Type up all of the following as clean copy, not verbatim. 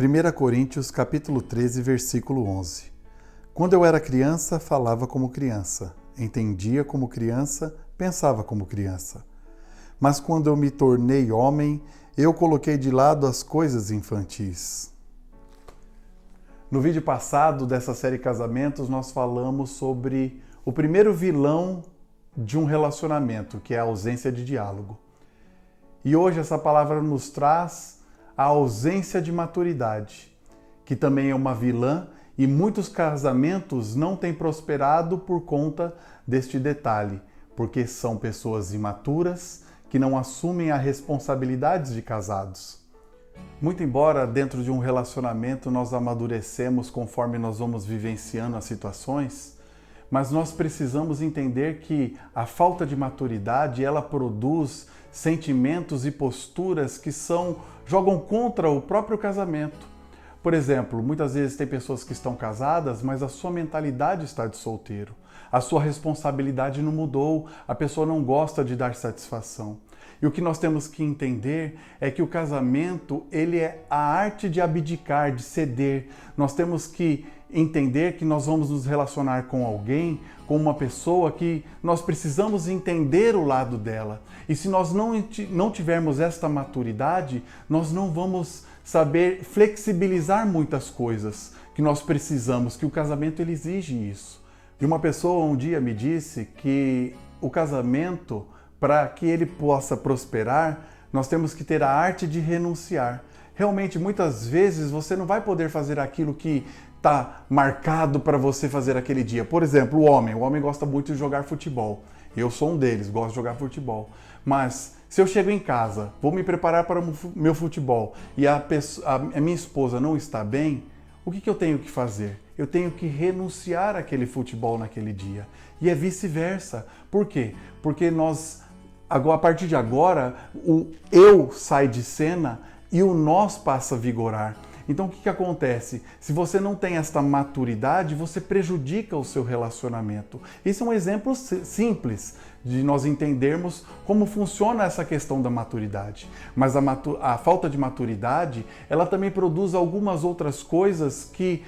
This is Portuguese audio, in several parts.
1 Coríntios capítulo 13, versículo 11. Quando eu era criança, falava como criança, entendia como criança, pensava como criança. Mas quando eu me tornei homem, eu coloquei de lado as coisas infantis. No vídeo passado dessa série Casamentos, nós falamos sobre o primeiro vilão de um relacionamento, que é a ausência de diálogo. E hoje essa palavra nos traz a ausência de maturidade, que também é uma vilã, e muitos casamentos não têm prosperado por conta deste detalhe, porque são pessoas imaturas que não assumem as responsabilidades de casados. Muito embora dentro de um relacionamento nós amadurecemos conforme nós vamos vivenciando as situações, mas nós precisamos entender que a falta de maturidade, ela produz sentimentos e posturas que jogam contra o próprio casamento. Por exemplo, muitas vezes tem pessoas que estão casadas, mas a sua mentalidade está de solteiro. A sua responsabilidade não mudou, a pessoa não gosta de dar satisfação. E o que nós temos que entender é que o casamento, ele é a arte de abdicar, de ceder. Nós temos que entender que nós vamos nos relacionar com alguém, com uma pessoa que nós precisamos entender o lado dela. E se nós não tivermos esta maturidade, nós não vamos saber flexibilizar muitas coisas que nós precisamos, que o casamento ele exige isso. E uma pessoa um dia me disse que o casamento, para que ele possa prosperar, nós temos que ter a arte de renunciar. Realmente, muitas vezes, você não vai poder fazer aquilo que está marcado para você fazer aquele dia. Por exemplo, o homem gosta muito de jogar futebol. Eu sou um deles, gosto de jogar futebol. Mas se eu chego em casa, vou me preparar para o meu futebol e a minha esposa não está bem, o que eu tenho que fazer? Eu tenho que renunciar àquele futebol naquele dia. E é vice-versa. Por quê? Porque a partir de agora, o eu sai de cena e o nós passa a vigorar. Então o que acontece? Se você não tem esta maturidade, você prejudica o seu relacionamento. Esse é um exemplo simples de nós entendermos como funciona essa questão da maturidade. Mas a falta de maturidade, ela também produz algumas outras coisas que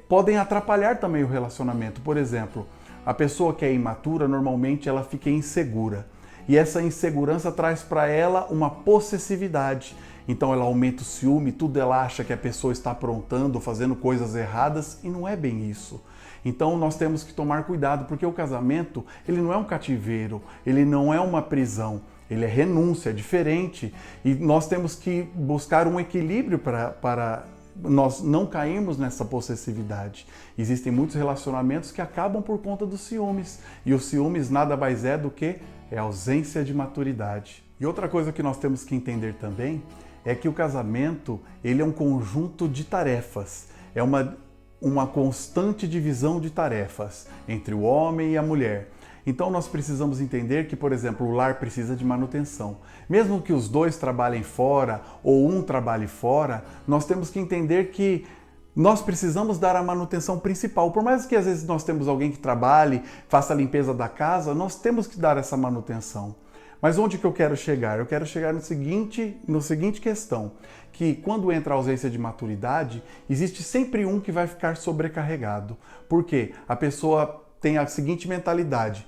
podem atrapalhar também o relacionamento. Por exemplo, a pessoa que é imatura, normalmente ela fica insegura. E essa insegurança traz para ela uma possessividade. Então ela aumenta o ciúme, tudo ela acha que a pessoa está aprontando, fazendo coisas erradas, e não é bem isso. Então nós temos que tomar cuidado, porque o casamento, ele não é um cativeiro, ele não é uma prisão, ele é renúncia, é diferente. E nós temos que buscar um equilíbrio para nós não cairmos nessa possessividade. Existem muitos relacionamentos que acabam por conta dos ciúmes. E os ciúmes nada mais é do que a ausência de maturidade. E outra coisa que nós temos que entender também é que o casamento, ele é um conjunto de tarefas. É uma constante divisão de tarefas entre o homem e a mulher. Então nós precisamos entender que, por exemplo, o lar precisa de manutenção. Mesmo que os dois trabalhem fora ou um trabalhe fora, nós temos que entender que nós precisamos dar a manutenção principal. Por mais que às vezes nós temos alguém que trabalhe, faça a limpeza da casa, nós temos que dar essa manutenção. Mas onde que eu quero chegar? Eu quero chegar no seguinte questão, que quando entra a ausência de maturidade, existe sempre um que vai ficar sobrecarregado. Por quê? A pessoa tem a seguinte mentalidade: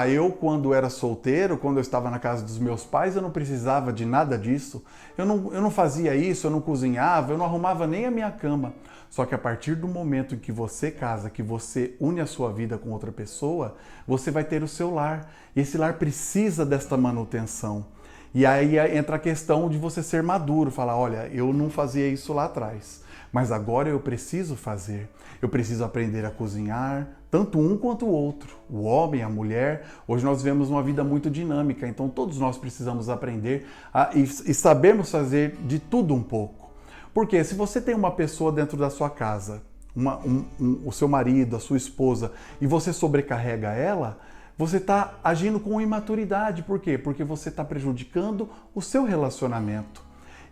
eu quando era solteiro, quando eu estava na casa dos meus pais, eu não precisava de nada disso, eu não fazia isso, eu não cozinhava, eu não arrumava nem a minha cama. Só que a partir do momento em que você casa, que você une a sua vida com outra pessoa, você vai ter o seu lar. E esse lar precisa desta manutenção. E aí entra a questão de você ser maduro, falar, olha, eu não fazia isso lá atrás, mas agora eu preciso fazer. Eu preciso aprender a cozinhar, tanto um quanto o outro. O homem, a mulher. Hoje nós vivemos uma vida muito dinâmica, então todos nós precisamos aprender e sabermos fazer de tudo um pouco. Porque se você tem uma pessoa dentro da sua casa, o seu marido, a sua esposa, e você sobrecarrega ela, você está agindo com imaturidade. Por quê? Porque você está prejudicando o seu relacionamento.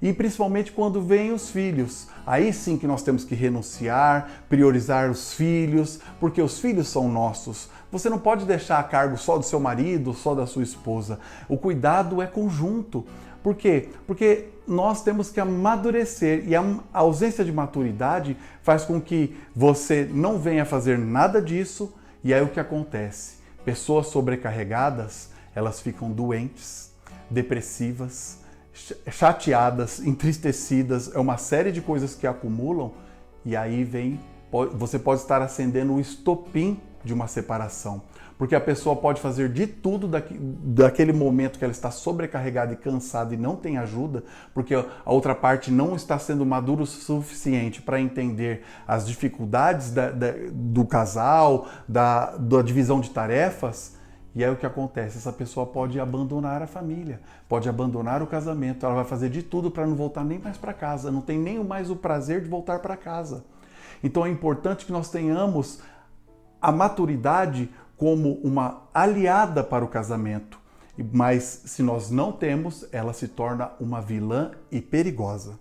E principalmente quando vêm os filhos. Aí sim que nós temos que renunciar, priorizar os filhos, porque os filhos são nossos. Você não pode deixar a cargo só do seu marido, só da sua esposa. O cuidado é conjunto. Por quê? Porque nós temos que amadurecer e a ausência de maturidade faz com que você não venha fazer nada disso e aí o que acontece? Pessoas sobrecarregadas, elas ficam doentes, depressivas, chateadas, entristecidas, é uma série de coisas que acumulam e aí você pode estar acendendo o estopim de uma separação. Porque a pessoa pode fazer de tudo daquele momento que ela está sobrecarregada e cansada e não tem ajuda, porque a outra parte não está sendo madura o suficiente para entender as dificuldades do casal, da divisão de tarefas. E aí o que acontece? Essa pessoa pode abandonar a família, pode abandonar o casamento, ela vai fazer de tudo para não voltar nem mais para casa, não tem nem mais o prazer de voltar para casa. Então é importante que nós tenhamos a maturidade como uma aliada para o casamento, mas se nós não temos, ela se torna uma vilã e perigosa.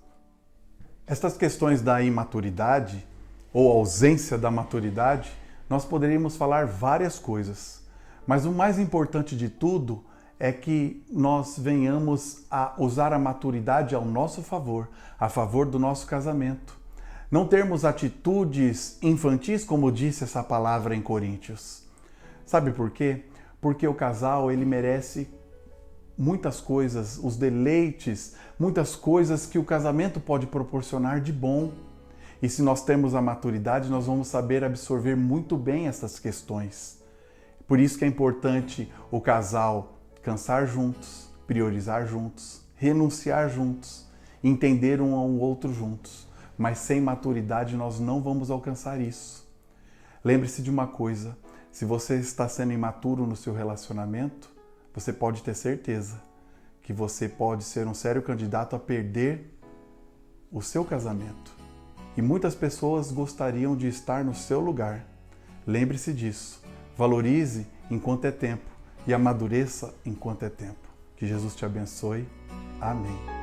Estas questões da imaturidade ou ausência da maturidade, nós poderíamos falar várias coisas, mas o mais importante de tudo é que nós venhamos a usar a maturidade ao nosso favor, a favor do nosso casamento. Não termos atitudes infantis, como disse essa palavra em Coríntios. Sabe por quê? Porque o casal, ele merece muitas coisas, os deleites, muitas coisas que o casamento pode proporcionar de bom. E se nós temos a maturidade, nós vamos saber absorver muito bem essas questões. Por isso que é importante o casal cansar juntos, priorizar juntos, renunciar juntos, entender um ao outro juntos. Mas sem maturidade nós não vamos alcançar isso. Lembre-se de uma coisa, se você está sendo imaturo no seu relacionamento, você pode ter certeza que você pode ser um sério candidato a perder o seu casamento. E muitas pessoas gostariam de estar no seu lugar. Lembre-se disso. Valorize enquanto é tempo e amadureça enquanto é tempo. Que Jesus te abençoe. Amém.